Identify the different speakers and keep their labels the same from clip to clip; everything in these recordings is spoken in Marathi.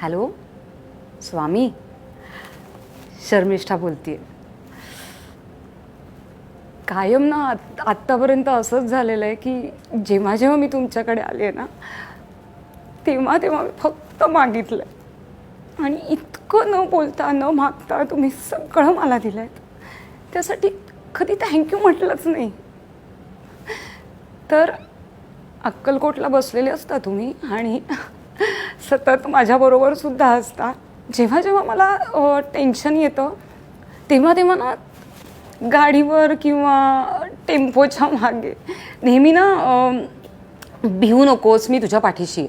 Speaker 1: हॅलो स्वामी, शर्मिष्ठा बोलतेय. कायम ना आत्तापर्यंत असंच झालेलं आहे की जेव्हा जेव्हा मी तुमच्याकडे आले ना तेव्हा तेव्हा मी फक्त मागितलं आणि इतकं न बोलता न मागता तुम्ही सगळं मला दिलं आहे. त्यासाठी कधी थँक्यू म्हटलंच नाही. तर अक्कलकोटला बसलेले असता तुम्ही आणि सतत माझ्याबरोबर सुद्धा असता. जेव्हा जेव्हा मला टेन्शन येतं तेव्हा तेव्हा ना गाडीवर किंवा टेम्पोच्या मागे नेहमी ना भिवू नकोस, मी तुझ्या पाठीशी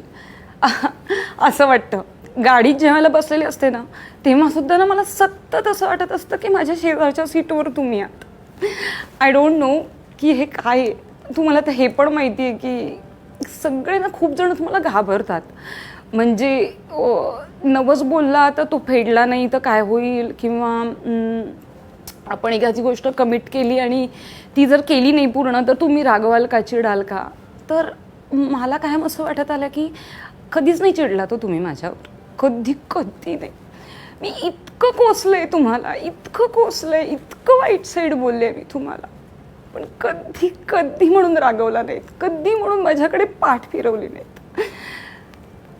Speaker 1: असं वाटतं. गाडीत जेव्हा बसलेले असते ना तेव्हा सुद्धा ना मला सतत असं वाटत असतं की माझ्या शेजारच्या सीटवर तुम्ही आहात. आय डोंट नो की हे काय आहे. तुम्हाला तर हे पण माहिती आहे की सगळे ना खूप जण तुम्हाला घाबरतात. म्हणजे नवस बोलला तर तो फेडला नाही तर काय होईल, किंवा आपण एखादी गोष्ट कमिट केली आणि ती जर केली नाही पूर्ण तर तुम्ही रागवाल का, चिडाल का. तर मला कायम असं वाटत आलं की कधीच नाही चिडला तो तुम्ही माझ्यावर, कधी कधी नाही. मी इतकं कोसलंय तुम्हाला, इतकं कोसलंय, इतकं वाईट साईड बोलले मी तुम्हाला, पण कधी कधी म्हणून रागवला नाहीत, कधी म्हणून माझ्याकडे पाठ फिरवली नाहीत.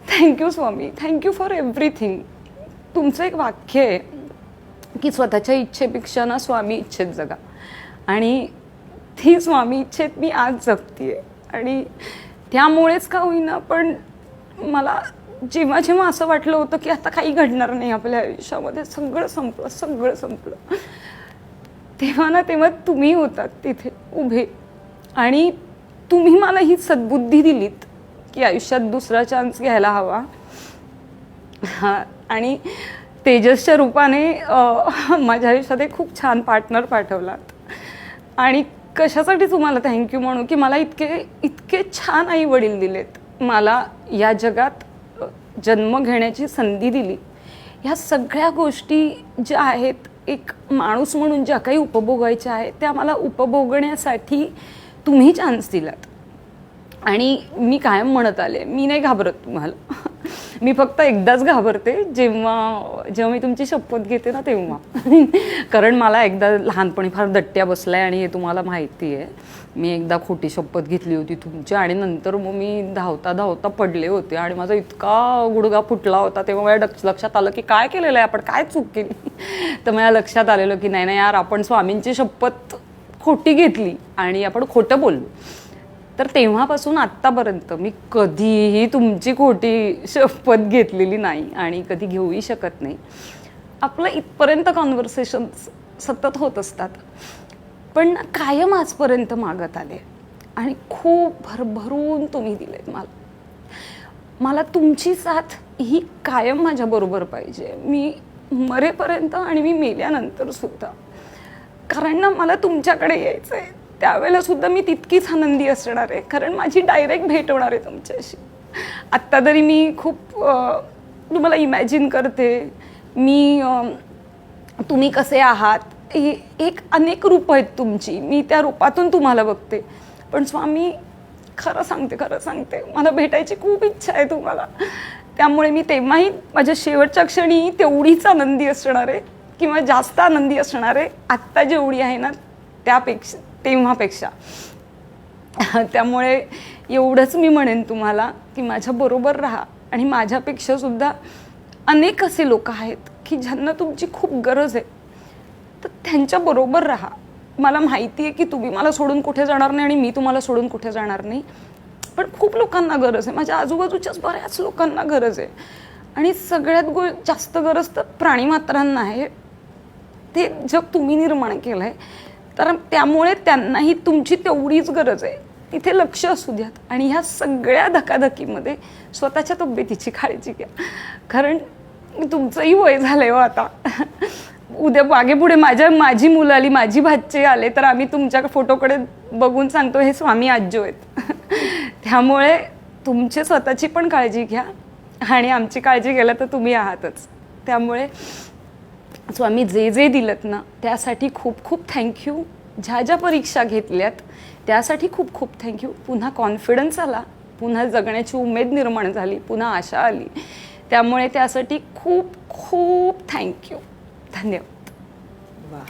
Speaker 1: Thank you Swami, thank you for everything. तुमचं एक वाक्य आहे की स्वतःच्या इच्छेपेक्षा ना स्वामी इच्छेत जगा, आणि ती स्वामी इच्छेत मी आज जगतीये. आणि त्यामुळेच का होईना पण मला जेव्हा जेव्हा असं वाटलं होतं की आता काही घडणार नाही आपल्या आयुष्यामध्ये, सगळं संपलं, सगळं संपलं, तेव्हा ना तेव्हा तुम्ही होतात तिथे उभे आणि तुम्ही मला ही सद्बुद्धी दिलीत की आयुष्यात दुसरा चान्स घ्यायला हवा. हां, आणि तेजसच्या रूपाने माझ्या आयुष्यात एक खूप छान पार्टनर पाठवलात. आणि कशासाठी तुम्हाला थँक्यू म्हणू की मला इतके छान आई वडील दिलेत, मला या जगात जन्म घेण्याची संधी दिली. ह्या सगळ्या गोष्टी ज्या आहेत एक माणूस म्हणून ज्या काही उपभोगायच्या आहेत त्या मला उपभोगण्यासाठी तुम्ही चान्स दिलात. आणि मी कायम म्हणत आले, मी नाही घाबरत तुम्हाला. मी फक्त एकदाच घाबरते जेव्हा मी तुमची शपथ घेते ना तेव्हा. कारण मला एकदा लहानपणी फार दट्ट्या बसलाय आणि हे तुम्हाला माहिती आहे. मी एकदा खोटी शपथ घेतली होती तुमची आणि नंतर मग मी धावता धावता पडले होते आणि माझा इतका गुडघा फुटला होता. तेव्हा माझ्या लक्षात आलं की काय केलेलं आहे आपण, काय चूक केली. तर माझ्या लक्षात आलेलं की नाही यार, आपण स्वामींची शपथ खोटी घेतली आणि आपण खोटं बोललो. तर तेव्हापासून आत्तापर्यंत मी कधीही तुमची खोटी शपथ घेतलेली नाही आणि कधी घेऊही शकत नाही. आपलं इथपर्यंत कॉन्व्हर्सेशन्स सतत होत असतात, पण कायम आजपर्यंत मागत आले आणि खूप भरभरून तुम्ही दिलेत मला. मला तुमची साथ ही कायम माझ्याबरोबर पाहिजे, मी मरेपर्यंत आणि मी मेल्यानंतर सुद्धा. कारण ना मला तुमच्याकडे यायचं आहे, त्यावेळेला सुद्धा मी तितकीच आनंदी असणार आहे, कारण माझी डायरेक्ट भेट होणार आहे तुमच्याशी. आत्ता तरी मी खूप तुम्हाला इमॅजिन करते, मी तुम्ही कसे आहात, एक अनेक रूप आहेत तुमची, मी त्या रूपातून तुम्हाला बघते. पण स्वामी खरं सांगते मला भेटायची खूप इच्छा आहे तुम्हाला. त्यामुळे मी तेव्हाही माझ्या शेवटच्या क्षणी तेवढीच आनंदी असणार आहे किंवा जास्त आनंदी असणार आहे आत्ता जेवढी आहे ना तेव्हापेक्षा. त्यामुळे एवढंच मी म्हणेन तुम्हाला की माझ्याबरोबर राहा. आणि माझ्यापेक्षा सुद्धा अनेक असे लोक आहेत की ज्यांना तुमची खूप गरज आहे, तर त्यांच्याबरोबर राहा. मला माहिती आहे की तुम्ही मला सोडून कुठे जाणार नाही आणि मी तुम्हाला सोडून कुठे जाणार नाही, पण खूप लोकांना गरज आहे, माझ्या आजूबाजूच्याच बऱ्याच लोकांना गरज आहे. आणि सगळ्यात जास्त गरज तर प्राणीमात्रांना आहे. ते जग तुम्ही निर्माण केलं आहे, तर त्यामुळे त्यांनाही तुमची तेवढीच गरज आहे. तिथे लक्ष असू द्यात आणि ह्या सगळ्या धकाधकीमध्ये स्वतःच्या तब्येतीची काळजी घ्या. कारण तुमचंही वय झालंय हो आता. उद्या मागे पुढे माझी मुलं आली, माझी भाचे आले, तर आम्ही तुमच्या फोटोकडे बघून सांगतो हे स्वामी आज्जो आहेत. त्यामुळे तुमची स्वतःची पण काळजी घ्या आणि आमची काळजी घ्यायला तर तुम्ही आहातच. त्यामुळे स्वामी जे दिलत ना त्यासाठी खूप खूप थँक्यू. ज्या परीक्षा घेतल्यात त्यासाठी खूप खूप थँक्यू. पुन्हा कॉन्फिडन्स आला, पुन्हा जगण्याची उमेद निर्माण झाली, पुन्हा आशा आली. त्यामुळे त्यासाठी खूप खूप थँक्यू. धन्यवाद.
Speaker 2: वा